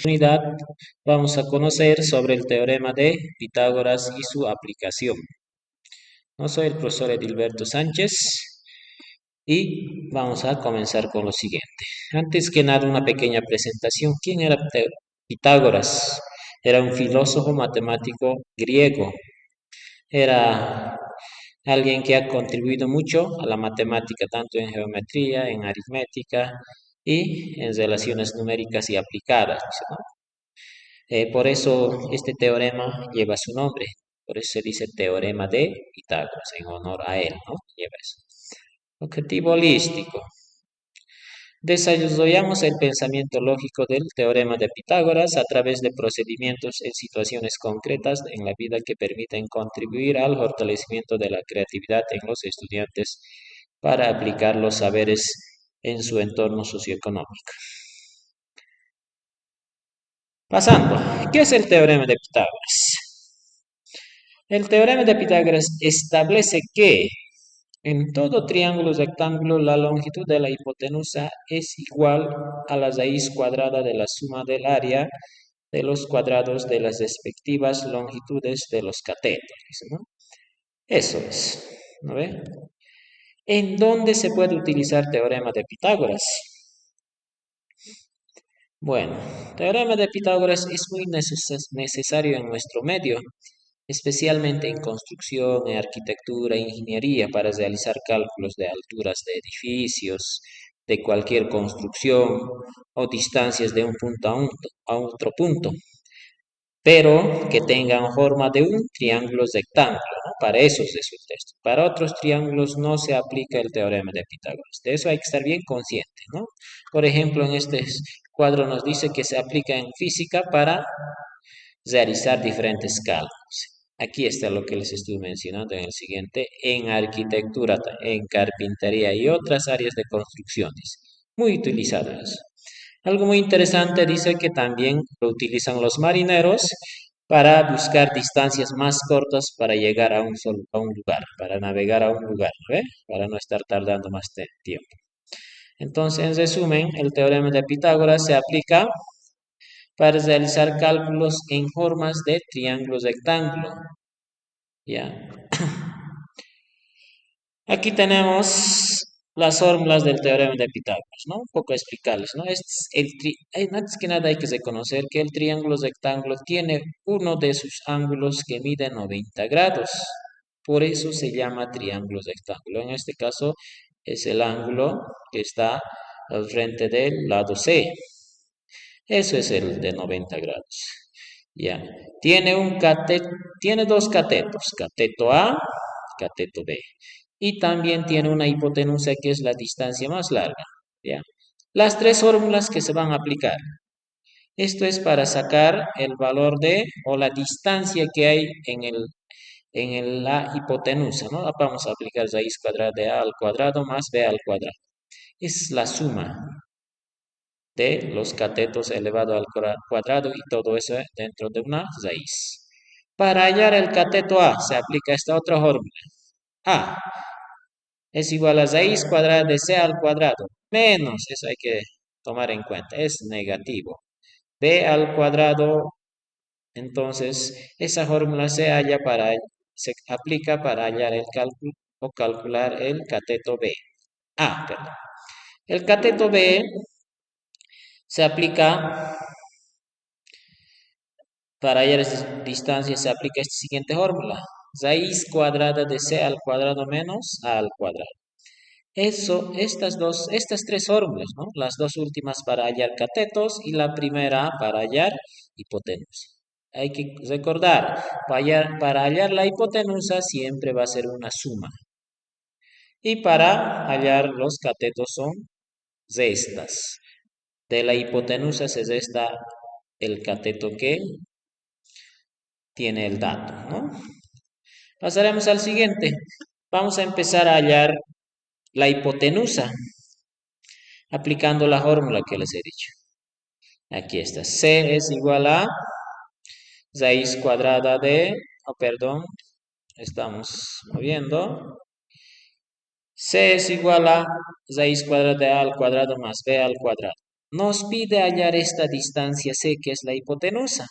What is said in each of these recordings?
Unidad vamos a conocer sobre el teorema de Pitágoras y su aplicación. No soy el profesor Edilberto Sánchez y vamos a comenzar con lo siguiente. Antes que nada, una pequeña presentación. ¿Quién era Pitágoras? Era un filósofo matemático griego. Era alguien que ha contribuido mucho a la matemática, tanto en geometría, en aritmética y en relaciones numéricas y aplicadas, ¿no? Por eso este teorema lleva su nombre, por eso se dice teorema de Pitágoras, en honor a él, ¿no? Lleva eso. Objetivo holístico. Desarrollamos el pensamiento lógico del teorema de Pitágoras a través de procedimientos en situaciones concretas en la vida que permiten contribuir al fortalecimiento de la creatividad en los estudiantes para aplicar los saberes en su entorno socioeconómico. Pasando, ¿qué es el teorema de Pitágoras? El teorema de Pitágoras establece que en todo triángulo rectángulo la longitud de la hipotenusa es igual a la raíz cuadrada de la suma del área de los cuadrados de las respectivas longitudes de los catetos, ¿no? Eso es, ¿no ve? ¿En dónde se puede utilizar teorema de Pitágoras? Bueno, teorema de Pitágoras es muy necesario en nuestro medio, especialmente en construcción, en arquitectura e ingeniería para realizar cálculos de alturas de edificios, de cualquier construcción o distancias de un punto a otro punto, pero que tengan forma de un triángulo rectángulo, ¿no? Para esos es el texto. Para otros triángulos no se aplica el teorema de Pitágoras. De eso hay que estar bien consciente, ¿no? Por ejemplo, en este cuadro nos dice que se aplica en física para realizar diferentes cálculos. Aquí está lo que les estuve mencionando en el siguiente, en arquitectura, en carpintería y otras áreas de construcciones, muy utilizadas. Algo muy interesante dice que también lo utilizan los marineros para buscar distancias más cortas para llegar a a un lugar, para navegar a un lugar, ¿ve? Para no estar tardando más tiempo. Entonces, en resumen, el teorema de Pitágoras se aplica para realizar cálculos en formas de triángulo rectángulo. ¿Ya? Aquí tenemos las fórmulas del teorema de Pitágoras, ¿no? Un poco explicarles, ¿no? Antes que nada hay que reconocer que el triángulo rectángulo tiene uno de sus ángulos que mide 90 grados. Por eso se llama triángulo rectángulo. En este caso es el ángulo que está al frente del lado C. Eso es el de 90 grados. Ya. Tiene dos catetos, cateto A, cateto B. Y también tiene una hipotenusa que es la distancia más larga. ¿Ya? Las tres fórmulas que se van a aplicar. Esto es para sacar el valor de o la distancia que hay en la hipotenusa, ¿no? Vamos a aplicar raíz cuadrada de A al cuadrado más B al cuadrado. Es la suma de los catetos elevado al cuadrado y todo eso dentro de una raíz. Para hallar el cateto A se aplica esta otra fórmula. A es igual a raíz cuadrada de C al cuadrado menos, eso hay que tomar en cuenta, es negativo. B al cuadrado, entonces esa fórmula se aplica para hallar el cálculo o calcular el cateto B. Perdón. El cateto B se aplica para hallar esta distancia se aplica esta siguiente fórmula. Raíz cuadrada de C al cuadrado menos A al cuadrado. Estas tres fórmulas, ¿no? Las dos últimas para hallar catetos y la primera para hallar hipotenusa. Hay que recordar, para hallar la hipotenusa siempre va a ser una suma. Y para hallar los catetos son restas. De la hipotenusa se resta el cateto que tiene el dato, ¿no? Pasaremos al siguiente. Vamos a empezar a hallar la hipotenusa aplicando la fórmula que les he dicho. Aquí está. C es igual a raíz cuadrada de, perdón, estamos moviendo. C es igual a raíz cuadrada de A al cuadrado más B al cuadrado. nos pide hallar esta distancia C, que es la hipotenusa.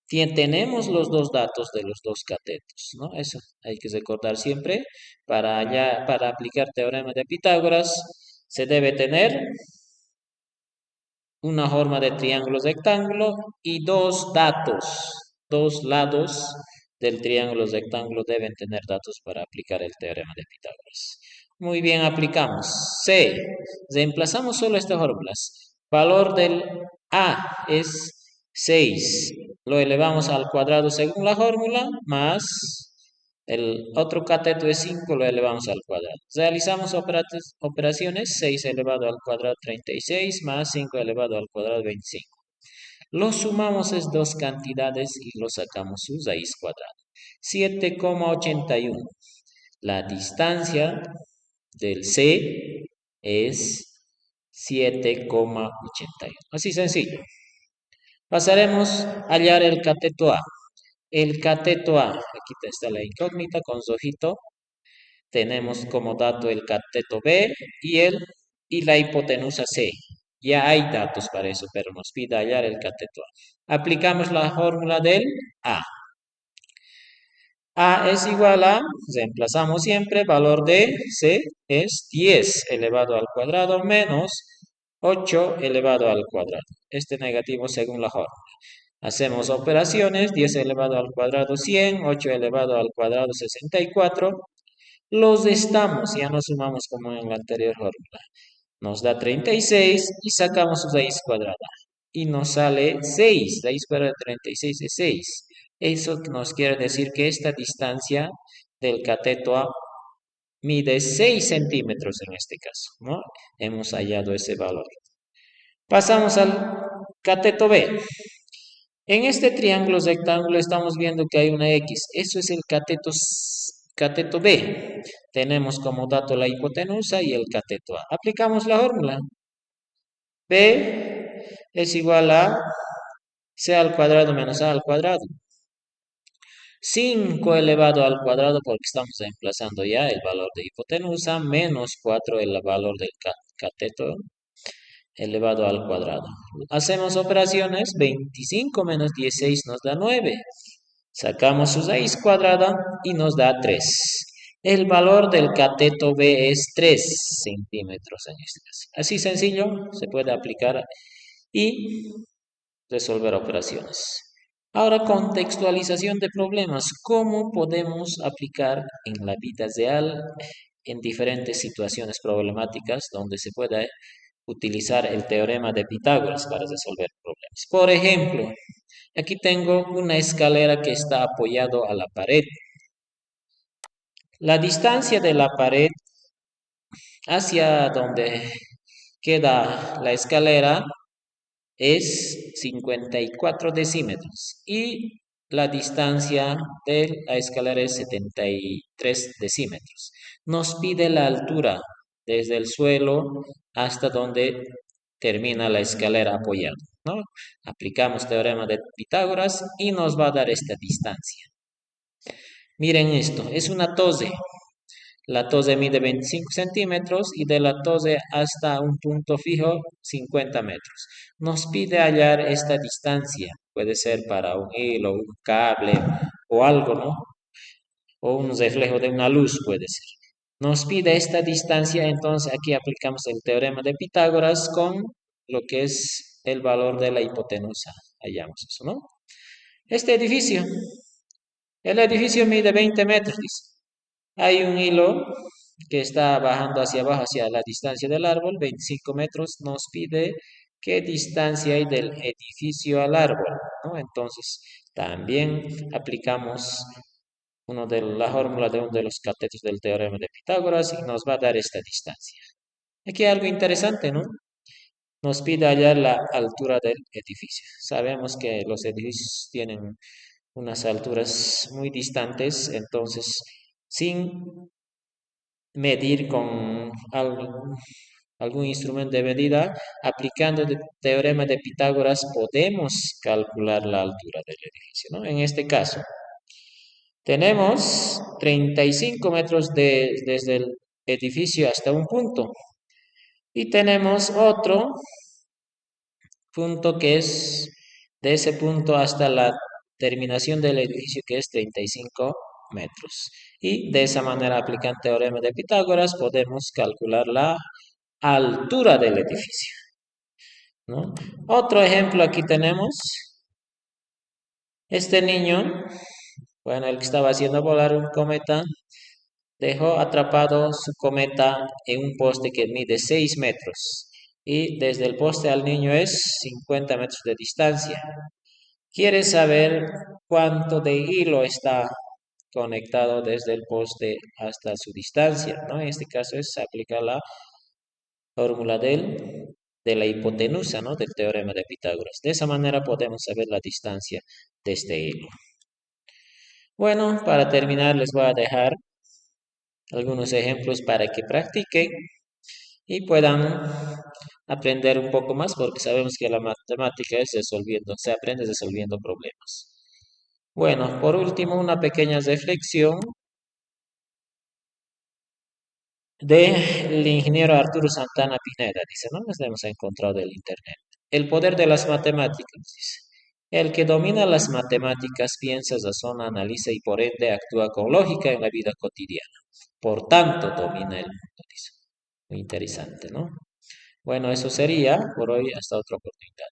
Tenemos los dos datos de los dos catetos, ¿no? Eso hay que recordar siempre. Para aplicar teorema de Pitágoras, se debe tener una forma de triángulo rectángulo y dos datos, dos lados del triángulo rectángulo deben tener datos para aplicar el teorema de Pitágoras. Muy bien, aplicamos. C. Reemplazamos solo estas fórmulas. Valor del A es 6. Lo elevamos al cuadrado según la fórmula, más el otro cateto es 5, lo elevamos al cuadrado. Realizamos operaciones, 6 elevado al cuadrado 36 más 5 elevado al cuadrado 25. Lo sumamos es dos cantidades y lo sacamos su raíz cuadrada. 7,81. La distancia del C es 7,81. Así sencillo. Pasaremos a hallar el cateto A. El cateto A, aquí está la incógnita con su ojito. Tenemos como dato el cateto B y la hipotenusa C. Ya hay datos para eso, pero nos pide hallar el cateto A. Aplicamos la fórmula del A. A es igual a, reemplazamos siempre, valor de C es 10 elevado al cuadrado menos 8 elevado al cuadrado. Este negativo según la fórmula. Hacemos operaciones, 10 elevado al cuadrado 100, 8 elevado al cuadrado 64. Los restamos, ya no sumamos como en la anterior fórmula. Nos da 36 y sacamos su raíz cuadrada. Y nos sale 6, raíz cuadrada de 36 es 6. Eso nos quiere decir que esta distancia del cateto A mide 6 centímetros en este caso, ¿no? Hemos hallado ese valor. Pasamos al cateto B. En este triángulo rectángulo estamos viendo que hay una X. Eso es el cateto B. Tenemos como dato la hipotenusa y el cateto A. Aplicamos la fórmula. B es igual a C al cuadrado menos A al cuadrado. 5 elevado al cuadrado, porque estamos reemplazando ya el valor de hipotenusa, menos 4 el valor del cateto elevado al cuadrado. Hacemos operaciones, 25 menos 16 nos da 9. Sacamos su raíz cuadrada y nos da 3. El valor del cateto B es 3 centímetros en este caso. Así sencillo, se puede aplicar y resolver operaciones. Ahora, contextualización de problemas. ¿Cómo podemos aplicar en la vida real en diferentes situaciones problemáticas donde se pueda utilizar el teorema de Pitágoras para resolver problemas? Por ejemplo, aquí tengo una escalera que está apoyado a la pared. La distancia de la pared hacia donde queda la escalera es 54 decímetros y la distancia de la escalera es 73 decímetros. Nos pide la altura desde el suelo hasta donde termina la escalera apoyada, ¿no? Aplicamos teorema de Pitágoras y nos va a dar esta distancia. Miren esto, es una torre. La torre mide 25 centímetros y de la torre hasta un punto fijo 50 metros. Nos pide hallar esta distancia. Puede ser para un hilo, un cable o algo, ¿no? O un reflejo de una luz puede ser. Nos pide esta distancia, entonces aquí aplicamos el teorema de Pitágoras con lo que es el valor de la hipotenusa. Hallamos eso, ¿no? Este edificio, el edificio mide 20 metros, dice. Hay un hilo que está bajando hacia abajo, hacia la distancia del árbol, 25 metros, nos pide qué distancia hay del edificio al árbol, ¿no? Entonces, también aplicamos la fórmula de uno de los catetos del teorema de Pitágoras y nos va a dar esta distancia. Aquí hay algo interesante, ¿no? Nos pide hallar la altura del edificio. Sabemos que los edificios tienen unas alturas muy distantes, entonces, sin medir con algún instrumento de medida, aplicando el teorema de Pitágoras, podemos calcular la altura del edificio, ¿no? En este caso, tenemos 35 metros desde el edificio hasta un punto y tenemos otro punto que es de ese punto hasta la terminación del edificio que es 35 metros. Y de esa manera, aplicando el teorema de Pitágoras, podemos calcular la altura del edificio, ¿no? Otro ejemplo aquí tenemos, este niño, bueno, el que estaba haciendo volar un cometa, dejó atrapado su cometa en un poste que mide 6 metros y desde el poste al niño es 50 metros de distancia. Quiere saber cuánto de hilo está conectado desde el poste hasta su distancia, ¿no? En este caso se aplica la fórmula de la hipotenusa, ¿no? Del teorema de Pitágoras. De esa manera podemos saber la distancia de este hilo. Bueno, para terminar les voy a dejar algunos ejemplos para que practiquen y puedan aprender un poco más porque sabemos que la matemática es resolviendo, se aprende resolviendo problemas. Bueno, por último, una pequeña reflexión del ingeniero Arturo Santana Pineda, dice, no nos hemos encontrado del internet. El poder de las matemáticas, dice. El que domina las matemáticas piensa, razona, analiza y por ende actúa con lógica en la vida cotidiana. Por tanto, domina el mundo, dice. Muy interesante, ¿no? Bueno, eso sería por hoy. Hasta otra oportunidad.